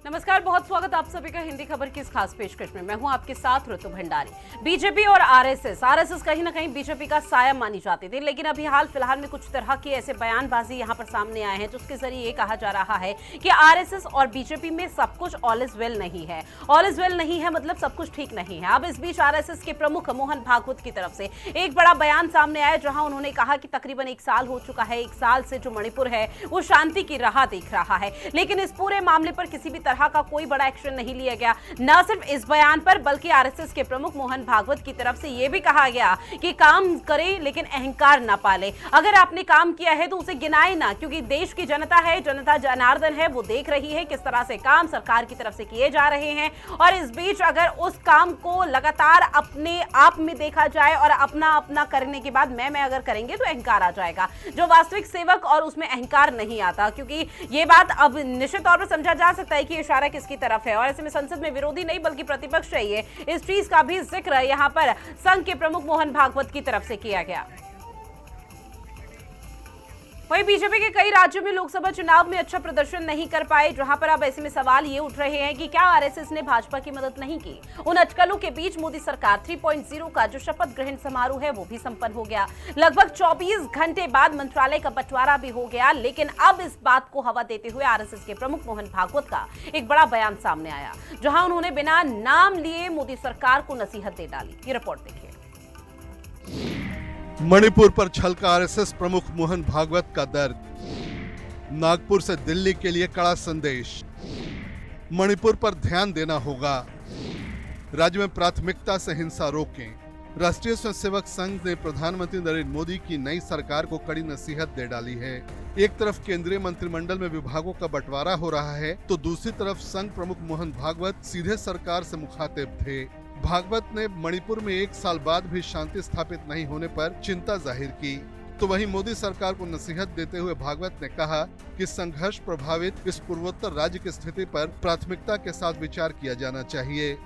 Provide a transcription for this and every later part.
नमस्कार, बहुत स्वागत आप सभी का हिंदी खबर की इस खास पेशकश में। मैं हूं आपके साथ ऋतु भंडारी। बीजेपी और आरएसएस कहीं ना कहीं बीजेपी का साया मानी जाती थी, लेकिन अभी हाल फिलहाल में कुछ तरह की ऐसे बयानबाजी यहां पर सामने आए हैं जिसके जरिए ये कहा जा रहा है कि आरएसएस और बीजेपी में सब कुछ ऑल इज वेल नहीं है। ऑल इज वेल नहीं है मतलब सब कुछ ठीक नहीं है। अब इस बीच आरएसएस के प्रमुख मोहन भागवत की तरफ से एक बड़ा बयान सामने आया, जहां उन्होंने कहा कि तकरीबन 1 साल हो चुका है, 1 साल से जो मणिपुर है वो शांति की राह देख रहा है, लेकिन इस पूरे मामले पर किसी भी तरह का कोई बड़ा एक्शन नहीं लिया गया। न सिर्फ इस बयान पर बल्कि आरएसएस के प्रमुख मोहन भागवत की तरफ से यह भी कहा गया कि काम करें लेकिन अहंकार ना पाले। अगर आपने काम किया है तो उसे गिनाए ना, क्योंकि देश की जनता है, जनता जनार्दन है, वो देख रही है किस तरह से काम सरकार की तरफ से किए जा रहे हैं। और इस बीच अगर उस काम को लगातार अपने आप में देखा जाए और अपना अपना करने के बाद मैं अगर करेंगे तो अहंकार आ जाएगा, जो वास्तविक सेवक और उसमें अहंकार नहीं आता। क्योंकि ये बात अब निश्चित तौर पर समझा जा सकता है कि इशारा किसकी तरफ है, और ऐसे में संसद में विरोधी नहीं बल्कि प्रतिपक्ष चाहिए, इस चीज का भी जिक्र यहां पर संघ के प्रमुख मोहन भागवत की तरफ से किया गया। वहीं बीजेपी के कई राज्यों में लोकसभा चुनाव में अच्छा प्रदर्शन नहीं कर पाए, जहां पर अब ऐसे में सवाल ये उठ रहे हैं कि क्या आरएसएस ने भाजपा की मदद नहीं की। उन अटकलों के बीच मोदी सरकार 3.0 का जो शपथ ग्रहण समारोह है वो भी संपन्न हो गया। लगभग 24 घंटे बाद मंत्रालय का बंटवारा भी हो गया, लेकिन अब इस बात को हवा देते हुए आरएसएस के प्रमुख मोहन भागवत का एक बड़ा बयान सामने आया, जहां उन्होंने बिना नाम लिए मोदी सरकार को नसीहत दे डाली। ये रिपोर्ट देखिए। मणिपुर पर छल का आरएसएस प्रमुख मोहन भागवत का दर्द। नागपुर से दिल्ली के लिए कड़ा संदेश। मणिपुर पर ध्यान देना होगा। राज्य में प्राथमिकता से हिंसा रोकें। राष्ट्रीय स्वयंसेवक संघ ने प्रधानमंत्री नरेंद्र मोदी की नई सरकार को कड़ी नसीहत दे डाली है। एक तरफ केंद्रीय मंत्रिमंडल में विभागों का बंटवारा हो रहा है, तो दूसरी तरफ संघ प्रमुख मोहन भागवत सीधे सरकार से मुखातिब थे। भागवत ने मणिपुर में 1 साल बाद भी शांति स्थापित नहीं होने पर चिंता जाहिर की, तो वहीं मोदी सरकार को नसीहत देते हुए भागवत ने कहा कि संघर्ष प्रभावित इस पूर्वोत्तर राज्य की स्थिति पर प्राथमिकता के साथ विचार किया जाना चाहिए।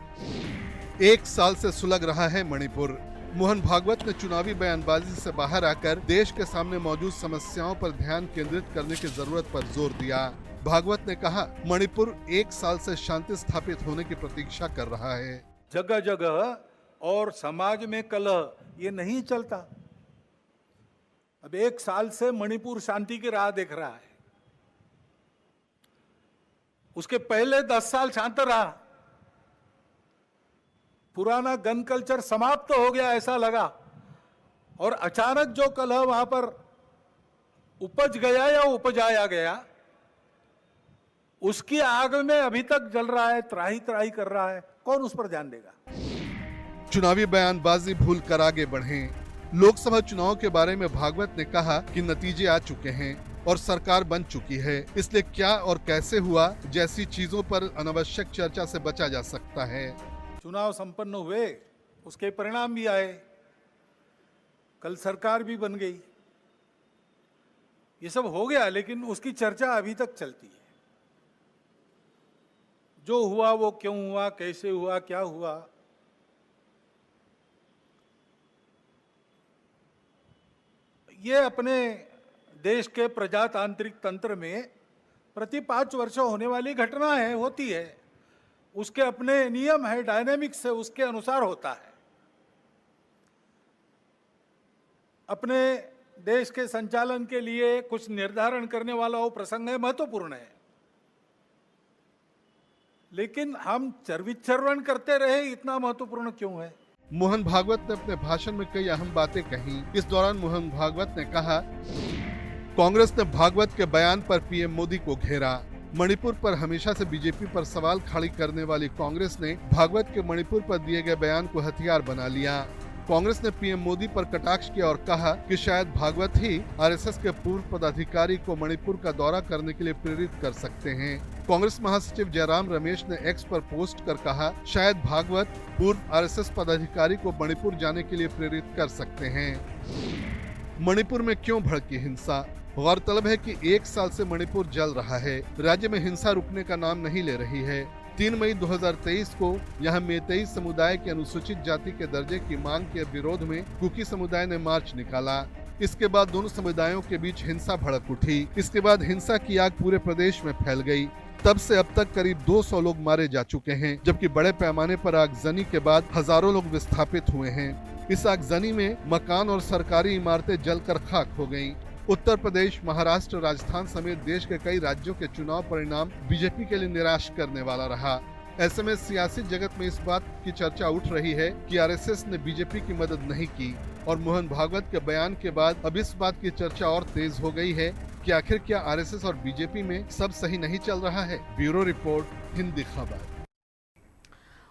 1 साल से सुलग रहा है मणिपुर। मोहन भागवत ने चुनावी बयानबाजी से बाहर आकर देश के सामने मौजूद समस्याओं पर ध्यान केंद्रित करने की जरूरत पर जोर दिया। भागवत ने कहा, मणिपुर 1 साल से शांति स्थापित होने की प्रतीक्षा कर रहा है। जगह जगह और समाज में कलह ये नहीं चलता। अब 1 साल से मणिपुर शांति की राह देख रहा है। उसके पहले 10 साल शांत रहा। पुराना गन कल्चर समाप्त हो गया ऐसा लगा, और अचानक जो कलह वहां पर उपज गया या उपजाया गया, उसकी आग में अभी तक जल रहा है, त्राही त्राही कर रहा है। कौन उस पर ध्यान देगा? चुनावी बयानबाजी भूल कर आगे बढ़ें। लोकसभा चुनाव के बारे में भागवत ने कहा कि नतीजे आ चुके हैं और सरकार बन चुकी है, इसलिए क्या और कैसे हुआ जैसी चीजों पर अनावश्यक चर्चा से बचा जा सकता है। चुनाव संपन्न हुए, उसके परिणाम भी आए, कल सरकार भी बन गई, ये सब हो गया, लेकिन उसकी चर्चा अभी तक चलती है। जो हुआ वो क्यों हुआ, कैसे हुआ, क्या हुआ, ये अपने देश के प्रजातांत्रिक तंत्र में प्रति 5 वर्ष होने वाली घटना है, होती है। उसके अपने नियम है, डायनेमिक्स है, उसके अनुसार होता है। अपने देश के संचालन के लिए कुछ निर्धारण करने वाला वो प्रसंग है, महत्वपूर्ण है, लेकिन हम चर्विचर्वण करते रहे, इतना महत्वपूर्ण क्यों है? मोहन भागवत ने अपने भाषण में कई अहम बातें कही। इस दौरान मोहन भागवत ने कहा, कांग्रेस ने भागवत के बयान पर पीएम मोदी को घेरा। मणिपुर पर हमेशा से बीजेपी पर सवाल खड़ी करने वाली कांग्रेस ने भागवत के मणिपुर पर दिए गए बयान को हथियार बना लिया। कांग्रेस ने पीएम मोदी पर कटाक्ष किया और कहा कि शायद भागवत ही आरएसएस के पूर्व पदाधिकारी को मणिपुर का दौरा करने के लिए प्रेरित कर सकते हैं। कांग्रेस महासचिव जयराम रमेश ने एक्स पर पोस्ट कर कहा, शायद भागवत पूर्व आरएसएस पदाधिकारी को मणिपुर जाने के लिए प्रेरित कर सकते हैं। मणिपुर में क्यों भड़की हिंसा? गौरतलब है कि 1 साल से मणिपुर जल रहा है। राज्य में हिंसा रुकने का नाम नहीं ले रही है। 3 मई 2023 को यहां मेतेई समुदाय के अनुसूचित जाति के दर्जे की मांग के विरोध में कुकी समुदाय ने मार्च निकाला। इसके बाद दोनों समुदायों के बीच हिंसा भड़क उठी। इसके बाद हिंसा की आग पूरे प्रदेश में फैल गई। तब से अब तक करीब 200 लोग मारे जा चुके हैं, जबकि बड़े पैमाने पर आगजनी के बाद हजारों लोग विस्थापित हुए हैं। इस आगजनी में मकान और सरकारी इमारतें जलकर खाक हो गईं। उत्तर प्रदेश, महाराष्ट्र, राजस्थान समेत देश के कई राज्यों के चुनाव परिणाम बीजेपी के लिए निराश करने वाला रहा। ऐसे में सियासी जगत में इस बात की चर्चा उठ रही है कि आरएसएस ने बीजेपी की मदद नहीं की, और मोहन भागवत के बयान के बाद अब इस बात की चर्चा और तेज हो गई है कि आखिर क्या आरएसएस और बीजेपी में सब सही नहीं चल रहा है। ब्यूरो रिपोर्ट, हिंदी खबर।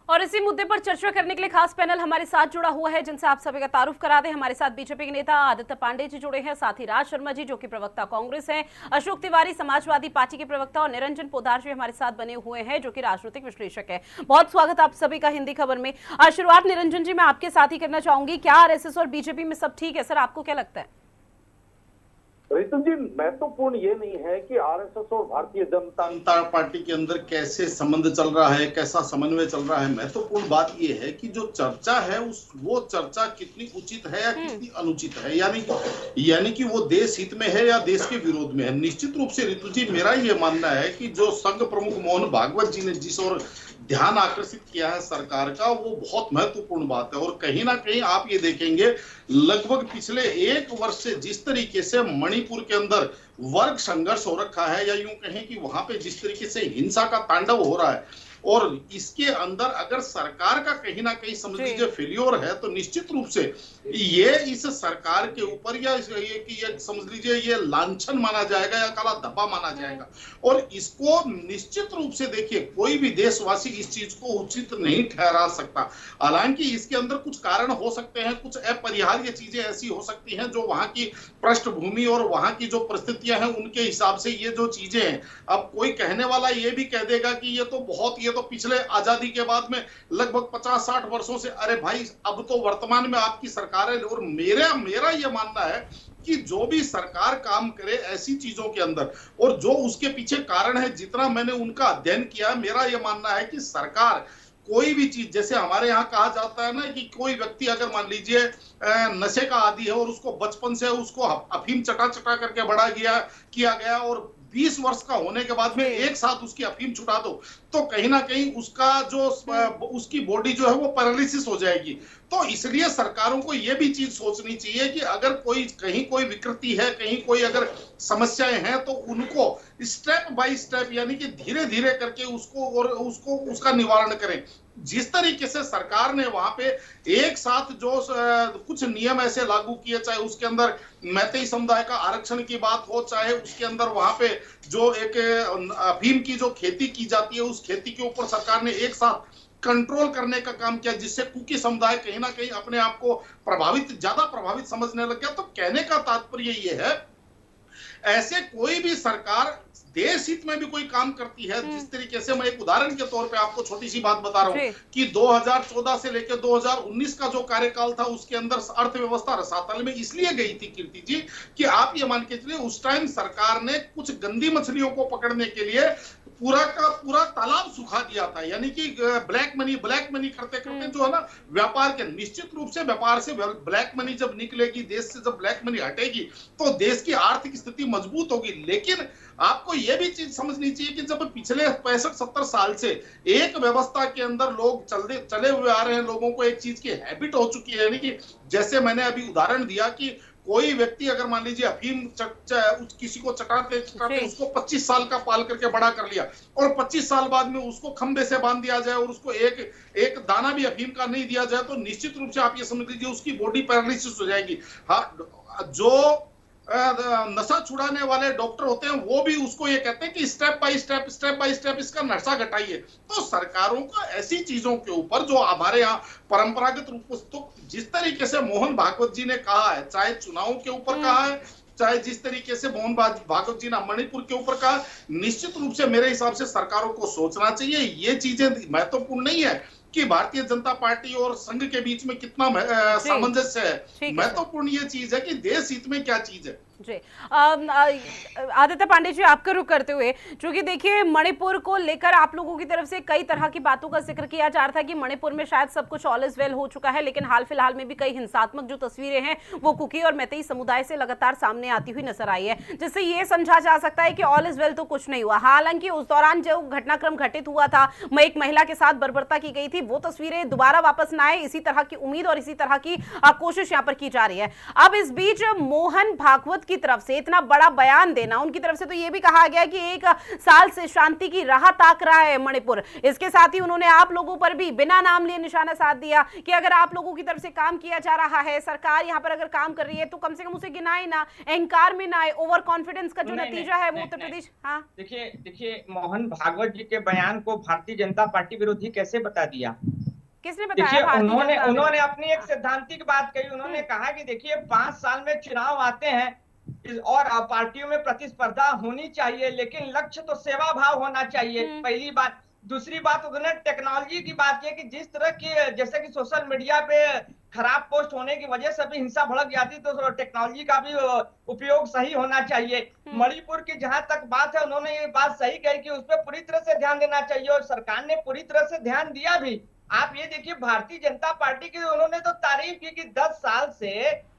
और इसी मुद्दे पर चर्चा करने के लिए खास पैनल हमारे साथ जुड़ा हुआ है, जिनसे आप सभी का तारुफ करा दें। हमारे साथ बीजेपी के नेता आदित्य पांडे जी जुड़े हैं, साथ ही राज शर्मा जी जो कि प्रवक्ता कांग्रेस हैं, अशोक तिवारी समाजवादी पार्टी के प्रवक्ता और निरंजन पोद्दार जी हमारे साथ बने हुए हैं जो कि राजनीतिक विश्लेषक है। बहुत स्वागत आप सभी का हिंदी खबर में। शुरुआत निरंजन जी मैं आपके साथ ही करना चाहूंगी। क्या आरएसएस और बीजेपी में सब ठीक है? सर आपको क्या लगता है? रितु जी, महत्वपूर्ण ये नहीं है कि आरएसएस और भारतीय जनता पार्टी के अंदर कैसे संबंध चल रहा है, कैसा समन्वय चल रहा है। महत्वपूर्ण बात ये है कि जो चर्चा है वो चर्चा कितनी उचित है या कितनी अनुचित है, यानी कि वो देश हित में है या देश के विरोध में है। निश्चित रूप से रितु जी, मेरा ये मानना है कि जो संघ प्रमुख मोहन भागवत जी ने जिस ओर ध्यान आकर्षित किया है सरकार का, वो बहुत महत्वपूर्ण बात है। और कहीं ना कहीं आप ये देखेंगे, लगभग पिछले 1 वर्ष से जिस तरीके से मणिपुर के अंदर वर्ग संघर्ष हो रखा है, या यूं कहें कि वहां पे जिस तरीके से हिंसा का तांडव हो रहा है, और इसके अंदर अगर सरकार का कहीं ना कहीं समझ लीजिए फेल्योर है, तो निश्चित रूप से ये इस सरकार के ऊपर या ये समझ लीजिए ये लांछन माना जाएगा या काला धब्बा माना जाएगा। और इसको निश्चित रूप से देखिए, कोई भी देशवासी इस चीज को उचित नहीं ठहरा सकता। हालांकि इसके अंदर कुछ कारण हो सकते हैं, कुछ अपरिहार्य चीजें ऐसी हो सकती हैं जो वहां की पृष्ठभूमि और वहां की जो परिस्थितियां हैं उनके हिसाब से ये जो चीजें हैं। अब कोई कहने वाला ये भी कह देगा कि ये तो पिछले आजादी के बाद में लगभग 50-60 वर्षों से, अरे भाई अब तो वर्तमान में आपकी सरकार है। और मेरा ये मानना है कि जो भी सरकार काम करे ऐसी चीजों के अंदर, और जो उसके पीछे कारण है, जितना मैंने उनका अध्ययन किया, मेरा ये मानना है कि सरकार कोई भी चीज, जैसे हमारे यहाँ कहा जाता है ना कि कोई व्यक्ति अगर मान लीजिए नशे का आदी है और उसको बचपन से उसको अफीम चटा करके बड़ा किया गया, और 20 वर्ष का होने के बाद में एक साथ उसकी अफीम छुटा दो, तो कहीं ना कहीं उसका जो उसकी बॉडी जो है वो पैरालिसिस हो जाएगी। तो इसलिए सरकारों को ये भी चीज सोचनी चाहिए कि अगर कहीं कोई विकृति है, कहीं कोई अगर समस्याएं हैं, तो उनको स्टेप बाय स्टेप, यानी कि धीरे धीरे करके उसका निवारण करें। जिस तरीके से सरकार ने वहां पे एक साथ जो कुछ नियम ऐसे लागू किए, चाहे उसके अंदर मैतेई समुदाय का आरक्षण की बात हो, चाहे उसके अंदर वहां पे जो एक अफीम की जो खेती की जाती है उस खेती के ऊपर सरकार ने एक साथ कंट्रोल करने का काम किया, जिससे कुकी समुदाय कहीं ना कहीं अपने आप को ज्यादा प्रभावित समझने लग गया। तो कहने का तात्पर्य ये है, ऐसे कोई भी सरकार देश हित में भी कोई काम करती है, जिस तरीके से, मैं एक उदाहरण के तौर पे आपको छोटी सी बात बता रहा हूं कि 2014 से लेकर 2019 का जो कार्यकाल था, उसके अंदर अर्थव्यवस्था रसातल में इसलिए गई थी कीर्ति जी, कि आप ये मान के चलिए उस टाइम सरकार ने कुछ गंदी मछलियों को पकड़ने के लिए पूरा का पूरा तालाब सुखा दिया था। यानी कि ब्लैक मनी करते करते जो है ना व्यापार के, निश्चित रूप से व्यापार से ब्लैक मनी जब निकलेगी, देश से जब ब्लैक मनी हटेगी, तो देश की आर्थिक स्थिति मजबूत होगी। लेकिन आपको यह भी चीज समझनी चाहिए कि जब पिछले 65-70 साल से एक व्यवस्था के अंदर लोग चले हुए आ रहे हैं, लोगों को एक चीज की हैबिट हो चुकी है। यानी कि जैसे मैंने अभी उदाहरण दिया कि कोई व्यक्ति अगर मान लीजिए अफीम किसी को चटाते उसको 25 साल का पाल करके बड़ा कर लिया, और 25 साल बाद में उसको खंबे से बांध दिया जाए और उसको एक दाना भी अफीम का नहीं दिया जाए, तो निश्चित रूप से आप ये समझ लीजिए उसकी बॉडी पैरालिसिस हो जाएगी। हाँ, जो नशा छुड़ाने वाले डॉक्टर होते हैं वो भी उसको ये कहते हैं कि स्टेप बाय स्टेप इसका नशा घटाइए। तो सरकारों को ऐसी चीजों के ऊपर जो हमारे यहाँ परंपरागत रूप से, तो जिस तरीके से मोहन भागवत जी ने कहा है, चाहे चुनाव के ऊपर कहा है, चाहे जिस तरीके से मोहन भागवत जी ने मणिपुर के ऊपर कहा, निश्चित रूप से मेरे हिसाब से सरकारों को सोचना चाहिए। ये चीजें महत्वपूर्ण नहीं है कि भारतीय जनता पार्टी और संघ के बीच में कितना सामंजस्य है, महत्वपूर्ण ये चीज है कि देश हित में क्या चीज है। जी आदित्य पांडे जी, आपका रुख करते हुए, क्योंकि देखिए मणिपुर को लेकर आप लोगों की तरफ से कई तरह की बातों का जिक्र किया जा रहा था कि मणिपुर में शायद सब कुछ ऑल इज वेल हो चुका है, लेकिन हाल फिलहाल में भी कई हिंसात्मक जो तस्वीरें हैं वो कुकी और मैतेई समुदाय से लगातार सामने आती हुई नजर आई है, जिससे ये समझा जा सकता है कि ऑल इज वेल तो कुछ नहीं हुआ। हालांकि उस दौरान जो घटनाक्रम घटित हुआ था, एक महिला के साथ बर्बरता की गई थी, वो तस्वीरें दोबारा वापस न आए, इसी तरह की उम्मीद और इसी तरह की कोशिश यहाँ पर की जा रही है। अब इस बीच मोहन भागवत की तरफ से इतना बड़ा बयान देना, उनकी तरफ से तो यह भी कहा गया कि 1 साल से शांति की राह ताक रहा है मणिपुर। इसके साथ ही उन्होंने आप लोगों पर भी बिना नाम लिए निशाना साध दिया कि अगर आप लोगों की तरफ से काम किया जा रहा है, सरकार यहां पर अगर काम कर रही है तो कम से कम उसे गिनाए ना, अहंकार में ना आए। ओवर कॉन्फिडेंस का जो नतीजा है वो उत्तर प्रदेश। हाँ देखिए मोहन भागवत जी के बयान को भारतीय जनता पार्टी विरोधी कैसे बता दिया? किसने बताया? उन्होंने अपनी एक सैद्धांतिक बात कही। उन्होंने कहा कि देखिए 5 साल में चुनाव आते हैं और पार्टियों में प्रतिस्पर्धा होनी चाहिए, लेकिन लक्ष्य तो सेवा भाव होना चाहिए, पहली बात। दूसरी बात, उन्होंने टेक्नोलॉजी की बात की कि जिस तरह की जैसे कि सोशल मीडिया पे खराब पोस्ट होने की वजह से भी हिंसा भड़क जाती, तो टेक्नोलॉजी का भी उपयोग सही होना चाहिए। मणिपुर की जहां तक बात है, उन्होंने ये बात सही कही कि उस पर पूरी तरह से ध्यान देना चाहिए और सरकार ने पूरी तरह से ध्यान दिया भी। आप ये देखिए भारतीय जनता पार्टी की उन्होंने तो तारीफ की कि 10 साल से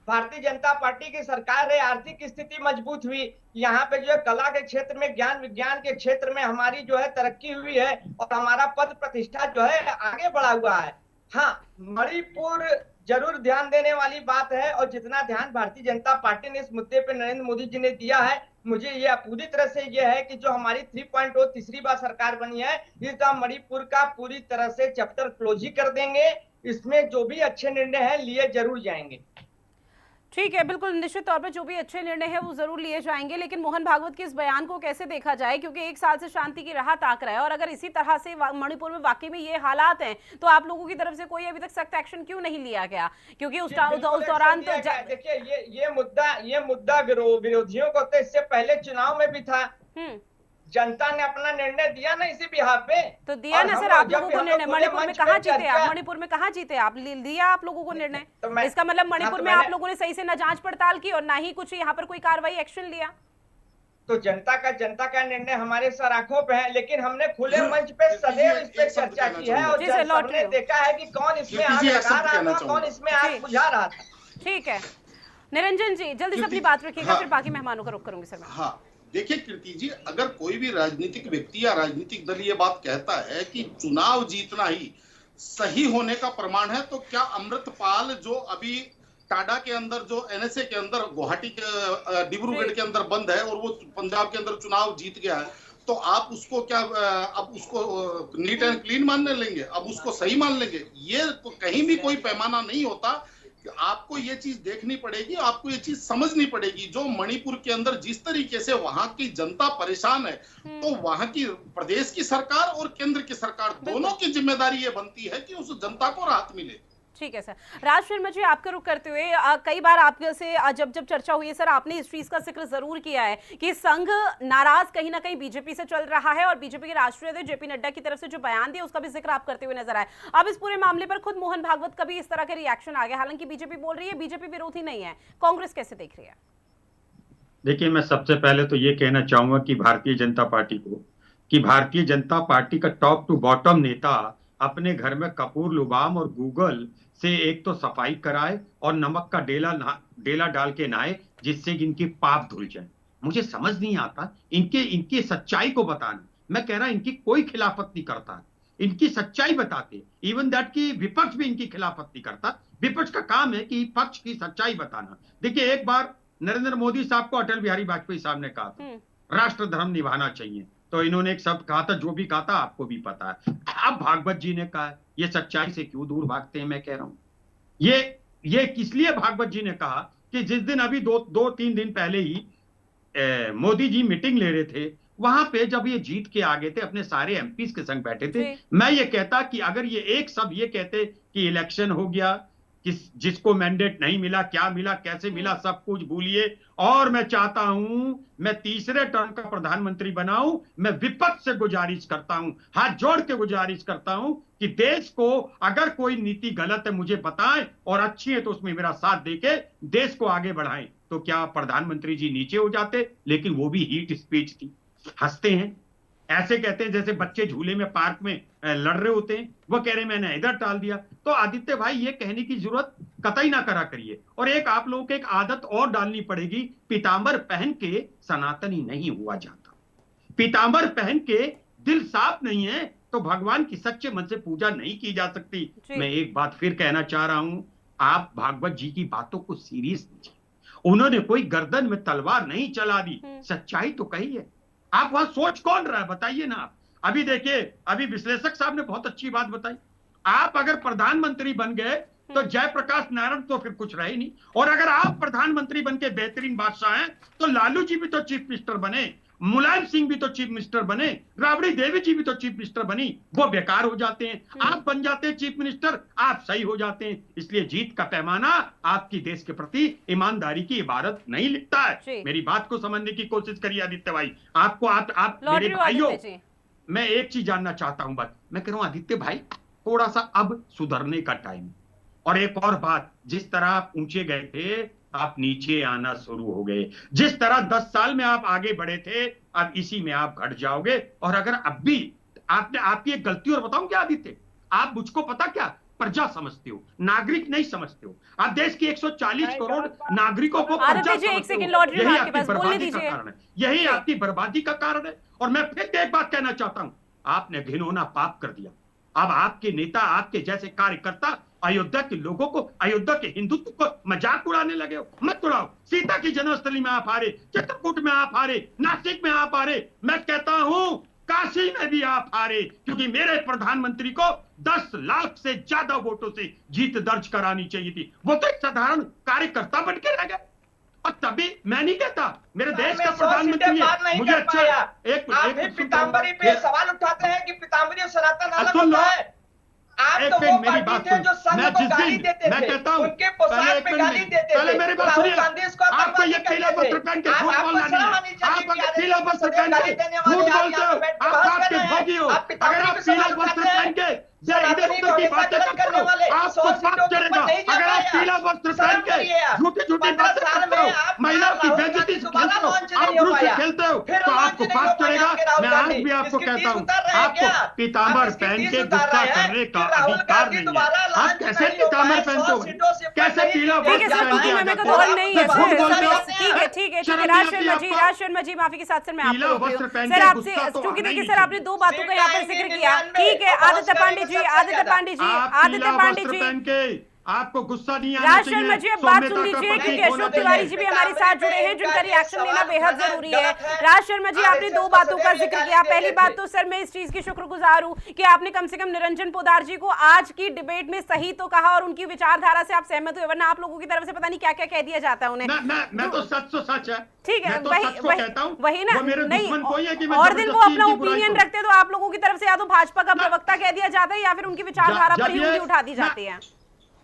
भारतीय जनता पार्टी की सरकार है, आर्थिक स्थिति मजबूत हुई, यहाँ पे जो है कला के क्षेत्र में, ज्ञान विज्ञान के क्षेत्र में हमारी जो है तरक्की हुई है और हमारा पद प्रतिष्ठा जो है आगे बढ़ा हुआ है। हाँ, मणिपुर जरूर ध्यान देने वाली बात है और जितना ध्यान भारतीय जनता पार्टी ने इस मुद्दे पे नरेंद्र मोदी जी ने दिया है, मुझे ये पूरी तरह से ये है कि जो हमारी 3.0 तीसरी बार सरकार बनी है, इस बार मणिपुर का पूरी तरह से चैप्टर क्लोज ही कर देंगे। इसमें जो भी अच्छे निर्णय हैं लिए जरूर जाएंगे। ठीक है, बिल्कुल निश्चित तौर पर जो भी अच्छे निर्णय हैं वो जरूर लिए जाएंगे, लेकिन मोहन भागवत के इस बयान को कैसे देखा जाए, क्योंकि 1 साल से शांति की राह ताक रहा है और अगर इसी तरह से मणिपुर में वाकई में ये हालात हैं तो आप लोगों की तरफ से कोई अभी तक सख्त एक्शन क्यों नहीं लिया गया? क्योंकि उस दौरान तो देखिए ये मुद्दा विरोधियों को तो इससे पहले चुनाव में भी था। जनता ने अपना निर्णय दिया ना इसी बिहार पे, तो दिया ना सर आप लोगों को निर्णय। मणिपुर में कहाँ जीते आप? मणिपुर में कहाँ जीते आप? दिया आप लोगों को निर्णय, तो इसका मतलब मणिपुर में आप लोगों ने सही से न जांच पड़ताल की और ना ही कुछ यहाँ पर कोई कार्रवाई एक्शन लिया। तो जनता का निर्णय हमारे सर आंखों पे है, लेकिन हमने खुले मंच पे सदैव इस पे चर्चा की है और सबने देखा है कि कौन इसमें आग लगा रहा था, कौन इसमें आग बुझा रहा था। ठीक है निरंजन जी, जल्दी से अपनी बात रखिएगा, फिर बाकी मेहमानों का रुख करूंगी सर। हाँ देखिए कीर्ति जी, अगर कोई भी राजनीतिक व्यक्ति या राजनीतिक दल ये बात कहता है कि चुनाव जीतना ही सही होने का प्रमाण है, तो क्या अमृतपाल जो अभी टाडा के अंदर, जो एनएसए के अंदर, गुवाहाटी के डिब्रूगढ़ के अंदर बंद है और वो पंजाब के अंदर चुनाव जीत गया है, तो आप उसको क्या अब उसको नीट एंड क्लीन मानने लेंगे? अब उसको सही मान लेंगे? ये तो कहीं भी कोई पैमाना नहीं होता। आपको ये चीज देखनी पड़ेगी, आपको ये चीज समझनी पड़ेगी। जो मणिपुर के अंदर जिस तरीके से वहां की जनता परेशान है, तो वहां की प्रदेश की सरकार और केंद्र की सरकार दोनों की जिम्मेदारी ये बनती है कि उस जनता को राहत मिले। ठीक है सर। राज शर्मा जी, आपका रुख करते हुए, कई बार आपसे जब चर्चा हुई है सर, आपने इस चीज का जिक्र जरूर किया है कि संघ नाराज कहीं ना कहीं बीजेपी से चल रहा है और बीजेपी के राष्ट्रीय अध्यक्ष जेपी नड्डा की तरफ से जो बयान दिया उसका भी जिक्र आप करते हुए नजर आए। अब इस पूरे मामले पर खुद मोहन भागवत का भी इस तरह का रिएक्शन आ गया। हालांकि बीजेपी बोल रही है बीजेपी विरोधी नहीं है, कांग्रेस कैसे देख रही है? देखिए, मैं सबसे पहले तो ये कहना चाहूंगा कि भारतीय जनता पार्टी का टॉप टू बॉटम नेता अपने घर में कपूर लुबाम और गूगल से एक तो सफाई कराए और नमक का डेला डाल के नहाए, जिससे इनके पाप धुल जाए। मुझे समझ नहीं आता इनकी सच्चाई को बताना। मैं कह रहा इनकी कोई खिलाफत नहीं करता, इनकी सच्चाई बताते। इवन दैट की विपक्ष भी इनकी खिलाफत नहीं करता। विपक्ष का काम है कि पक्ष की सच्चाई बताना। देखिए, एक बार नरेंद्र मोदी साहब को अटल बिहारी वाजपेयी साहब ने कहा था राष्ट्र धर्म निभाना चाहिए, तो इन्होंने एक शब्द कहा था, जो भी कहा था आपको भी पता है। अब भागवत जी ने कहा, ये सच्चाई से क्यों दूर भागते हैं? मैं कह रहा हूं ये किस लिए भागवत जी ने कहा कि जिस दिन अभी 2-3 दिन पहले ही मोदी जी मीटिंग ले रहे थे, वहां पे जब ये जीत के आ गए थे, अपने सारे एमपीज के संग बैठे थे, मैं ये कहता कि अगर ये एक सब ये कहते कि इलेक्शन हो गया, जिसको मैंडेट नहीं मिला, क्या मिला, कैसे मिला, सब कुछ भूलिए और मैं चाहता हूं मैं तीसरे टर्म का प्रधानमंत्री बनाऊं। मैं विपक्ष से गुजारिश करता हूं, हाथ जोड़ के गुजारिश करता हूं कि देश को अगर कोई नीति गलत है मुझे बताएं और अच्छी है तो उसमें मेरा साथ देके देश को आगे बढ़ाएं। तो क्या प्रधानमंत्री जी नीचे हो जाते? लेकिन वो भी हीट स्पीच थी। हंसते हैं, ऐसे कहते हैं जैसे बच्चे झूले में पार्क में लड़ रहे होते हैं। वो कह रहे मैंने इधर टाल दिया। तो आदित्य भाई, ये कहने की जरूरत कतई ना करा करिए। और एक आप लोगों को एक आदत और डालनी पड़ेगी, पीतांबर पहन के सनातनी नहीं हुआ जाता। पीतांबर पहन के दिल साफ नहीं है तो भगवान की सच्चे मन से पूजा नहीं की जा सकती। मैं एक बात फिर कहना चाह रहा हूं, आप भागवत जी की बातों को सीरियस लीजिए। उन्होंने कोई गर्दन में तलवार नहीं चला दी, सच्चाई तो कही है। आप वहां सोच कौन रहा है बताइए ना आप। अभी देखिए, अभी विश्लेषक साहब ने बहुत अच्छी बात बताई। आप अगर प्रधानमंत्री बन गए तो जयप्रकाश नारायण तो फिर कुछ रहे नहीं, और अगर आप प्रधानमंत्री बन के बेहतरीन बादशाह हैं तो लालू जी भी तो चीफ मिनिस्टर बने, मुलायम सिंह भी तो चीफ मिनिस्टर बने, राबड़ी देवी जी भी तो चीफ मिनिस्टर बनी, वो बेकार हो जाते हैं। आप बन जाते हैं चीफ मिनिस्टर, आप सही हो जाते हैं। इसलिए जीत का पैमाना आपकी देश के प्रति ईमानदारी की इबारत नहीं लिखता है। मेरी बात को समझने की कोशिश करिए आदित्य भाई। आपको आप मेरे भाइयों, मैं एक चीज जानना चाहता हूं, बस मैं कह रहा हूं आदित्य भाई, थोड़ा सा अब सुधरने का टाइम। और एक और बात, जिस तरह आप ऊंचे गए थे आप नीचे आना शुरू हो गए। जिस तरह 10 साल में आप आगे बढ़े थे, अब इसी में आप घट जाओगे। और अगर अब भी आपने आपकी एक गलती और बताऊं क्या आदित्य, आप मुझको पता क्या प्रजा समझते हो, नागरिक नहीं समझते हो। आप देश के 140 करोड़ नागरिकों को प्रजा समझते हो। यही आपकी बर्बादी का कारण है, यही आपकी बर्बादी का कारण है। और मैं फिर एक बात कहना चाहता हूं, आपने घिनौना पाप कर दिया। अब आपके नेता, आपके जैसे कार्यकर्ता अयोध्या के लोगों को, अयोध्या के हिंदुत्व को मजाक उड़ाने लगे हो। मत उड़ाओ। सीता की जन्मस्थली में आप हारे, चित्रकूट में आप हारे, नासिक में आप हारे, मैं कहता हूं काशी में भी आप हारे, क्योंकि मेरे प्रधानमंत्री को 10 लाख से ज्यादा वोटों से जीत दर्ज करानी चाहिए थी। वो तो एक साधारण कार्यकर्ता बन के रह गए। और तभी मैं नहीं कहता मेरे देश का प्रधानमंत्री है, मुझे अच्छा एक पीताम्बरी पे सवाल उठाते हैं कि पीताम्बरी और सनातन अलग होता है। आप तो वो पार्टी थे जो संघ को गाली देते थे, उनके पोशाक पे गाली देते थे। राहुल गांधी इसको आपको ये पीला वस्त्र पहन के झूठ बोलना नहीं है। आप अगर पीला वस्त्र पहन के झूठ बोलते हो, आप आपके भोगी हो। अगर आप पीला वस्त्र पहन के इधर उधर की बातें करते हो, आपको पाप चढ़ेगा। अगर आप पीला वस्त्र पहन के झूठी झूठी बातें करते हो, महिलाओं की बेइज्जती से खेलते हो, आप ग्रुप से खेलते हो, तो आपको पाप चढ़ेगा। मैं आज भी आपको कहता हूँ, आपको पीताम्बर पहन के गुस्सा करने का अधिकार नहीं है। आप कैसे पीताम्बर पहनते हो, कैसे पीला वस्त्र पहन के ठीक है राज शर्मा जी माफी के साथ सर मैं आपको सर आपसे, क्योंकि देखिए सर आपने दो बातों का यहाँ पर जिक्र किया। ठीक है आदित्य पांडे जी आपको गुस्सा नहीं आना राज शर्मा जी अब बात सुन लीजिए, क्योंकि अशोक तिवारी जी भी हमारे साथ जुड़े हैं जिनका रिएक्शन लेना बेहद जरूरी है। राज शर्मा जी आपने दो बातों का जिक्र किया। पहली बात तो सर मैं इस चीज की शुक्रगुजार हूं कि आपने कम से कम निरंजन पोद्दार जी को आज की डिबेट में सही तो कहा और उनकी विचारधारा से आप सहमत हुए, वरना आप लोगों की तरफ से पता नहीं क्या क्या कह दिया जाता है उन्हें। मैं तो सच है। ठीक है, वही ना, नहीं और दिन को अपना ओपिनियन रखते तो आप लोगों की तरफ से या तो भाजपा का प्रवक्ता कह दिया जाता है या फिर उनकी विचारधारा पर ही उंगली उठा दी जाती है।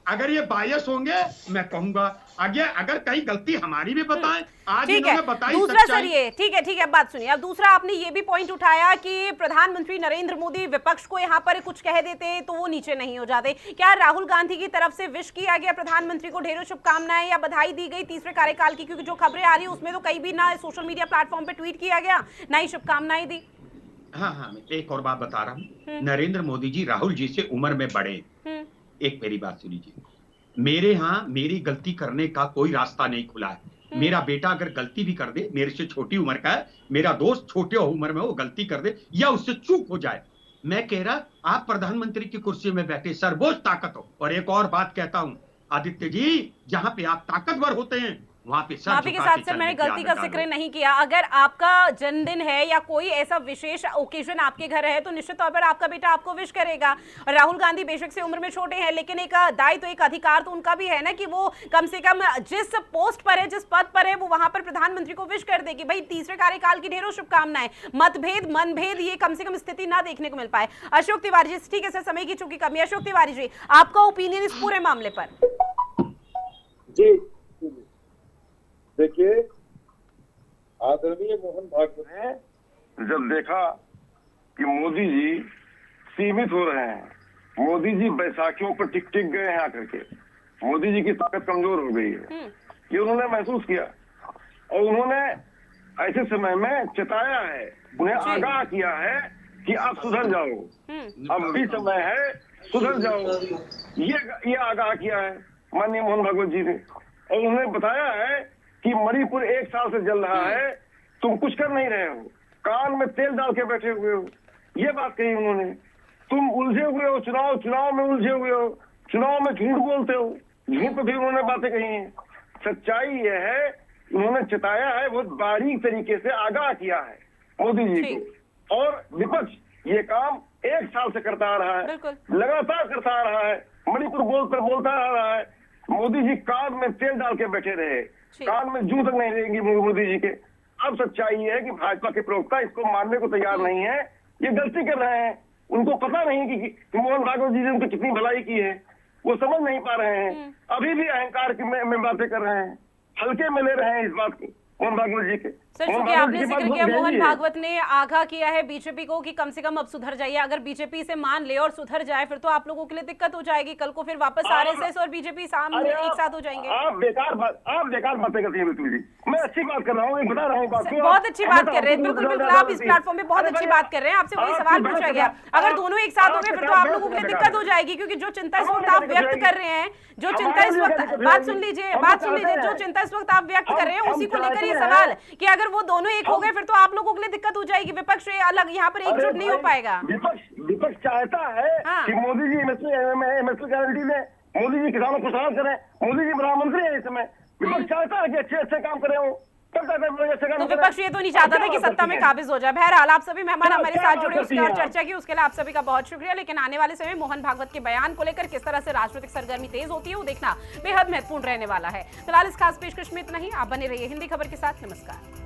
अगर ये बायस होंगे मैं कहूंगा अगर कहीं गलती हमारी भी बताएं, आज इन्होंने बताई। दूसरा सर ये ठीक है अब बात सुनिए। अब दूसरा आपने ये भी पॉइंट उठाया कि प्रधानमंत्री नरेंद्र मोदी विपक्ष को यहाँ पर कुछ कह देते तो वो नीचे नहीं हो जाते। क्या राहुल गांधी की तरफ से विश किया गया प्रधानमंत्री को ढेरों शुभकामनाएं या बधाई दी गई तीसरे कार्यकाल की? क्योंकि जो खबरें आ रही है उसमें तो कहीं भी ना सोशल मीडिया प्लेटफॉर्म पे ट्वीट किया गया ना ही शुभकामनाएं दी। हाँ एक और बात बता रहा हूँ, नरेंद्र मोदी जी राहुल जी से उम्र में बड़े। एक मेरी बात सुनिए, मेरे यहाँ मेरी गलती करने का कोई रास्ता नहीं खुला है। मेरा बेटा अगर गलती भी कर दे, मेरे से छोटी उम्र का है, मेरा दोस्त छोटे उम्र में वो गलती कर दे या उससे चूक हो जाए, मैं कह रहा आप प्रधानमंत्री की कुर्सी में बैठे सर्वोच्च ताकत हो। और एक और बात कहता हूं आदित्य जी, जहां पे आप ताकतवर होते हैं वहां पे माफी के साथ सर मैंने गलती का जिक्र नहीं किया। अगर आपका जन्मदिन है या कोई ऐसा विशेष ओकेजन आपके घर है तो निश्चित तौर पर आपका बेटा आपको विश करेगा। राहुल गांधी बेशक से उम्र में छोटे हैं लेकिन एक दायित्व एक अधिकार तो उनका भी है ना कि वो कम से कम जिस पोस्ट पर है, जिस पद पर है, वो वहां पर प्रधानमंत्री को विश कर दे कि भाई तीसरे कार्यकाल की ढेरों शुभकामनाएं। मतभेद मनभेद ये कम से कम स्थिति ना देखने को मिल पाए। अशोक तिवारी जी, ठीक है सर समय की चूंकि कमी। अशोक तिवारी जी आपका ओपिनियन इस पूरे मामले पर? जी देखिए, आदरणीय मोहन भागवत ने जब देखा कि मोदी जी सीमित हो रहे हैं, मोदी जी बैसाखियों पर टिक गए हैं आकर के, मोदी जी की ताकत कमजोर हो गई है, ये उन्होंने महसूस किया और उन्होंने ऐसे समय में चेताया है, उन्हें आगाह किया है कि आप सुधर जाओ, अब भी समय है, सुधर जाओ। ये आगाह किया है माननीय मोहन भागवत जी ने। और उन्होंने बताया है कि मणिपुर 1 साल से जल रहा है, तुम कुछ कर नहीं रहे हो, कान में तेल डाल के बैठे हुए हो, ये बात कही उन्होंने। तुम उलझे हुए हो, चुनाव में उलझे हुए हो, चुनाव में झूठ बोलते हो, झूठ पे भी उन्होंने बातें कही हैं। सच्चाई ये है, उन्होंने चेताया है, बहुत बारीक तरीके से आगाह किया है मोदी जी को। और विपक्ष ये काम 1 साल से करता आ रहा है, लगातार करता आ रहा है, मणिपुर बोलता आ रहा है। मोदी जी कान में तेल डाल के बैठे रहे, कान में जूं तक नहीं रहेंगी मोदी जी के। अब सच्चाई है कि भाजपा के प्रवक्ता इसको मानने को तैयार नहीं है, ये गलती कर रहे हैं। उनको पता नहीं कि मोहन भागवत जी ने उनको कितनी भलाई की है, वो समझ नहीं पा रहे हैं, अभी भी अहंकार की में बातें कर रहे हैं, हल्के में ले रहे हैं इस बात को मोहन भागवत जी के। सर, चूंकि आपने जिक्र किया, मोहन भागवत ने आगाह किया है बीजेपी को कि कम से कम अब सुधर जाइए। अगर बीजेपी इसे मान ले और सुधर जाए फिर तो आप लोगों के लिए दिक्कत हो जाएगी, कल को फिर वापस आरएसएस और बीजेपी सामने एक साथ हो जाएंगे। आप बेकार बातें करती हैं बिल्कुल जी, मैं अच्छी बात कर रहा हूँ, बता रहा हूँ बात को। बहुत अच्छी बात कर रहे हैं, बिल्कुल बिल्कुल, आप इस प्लेटफॉर्म पे बहुत अच्छी बात कर रहे हैं। आपसे वही सवाल पूछा गया, अगर दोनों एक साथ हो गए फिर तो आप लोगों के लिए दिक्कत हो जाएगी, क्योंकि जो चिंता इस वक्त आप व्यक्त कर रहे हैं, जो चिंता इस वक्त, बात सुन लीजिए, जो चिंता इस वक्त आप व्यक्त कर रहे हैं उसी को लेकर ये सवाल कि अगर वो दोनों एक हो गए फिर तो आप लोगों के लिए दिक्कत हो जाएगी, विपक्ष अलग यहाँ पर एकजुट नहीं हो पाएगा। विपक्ष चाहता है कि मोदी जी एमएसपी गारंटी दें, मोदी जी किसानों को खुशहाल करें, मोदी जी प्रधानमंत्री है इस समय, विपक्ष चाहता है कि अच्छे काम करें वो। तो विपक्ष ये तो नहीं चाहता था कि सत्ता में काबिज हो जाए। बहरहाल आप सभी मेहमान हमारे साथ जुड़े उसकी और चर्चा की, उसके लिए आप सभी का बहुत शुक्रिया। लेकिन आने वाले समय मोहन भागवत के बयान को लेकर किस तरह से राजनीतिक सरगर्मी तेज होती है वो देखना बेहद महत्वपूर्ण रहने वाला है। फिलहाल इस खास पेशकश में इतना ही। आप बने रहिए हिंदी खबर के साथ। नमस्कार।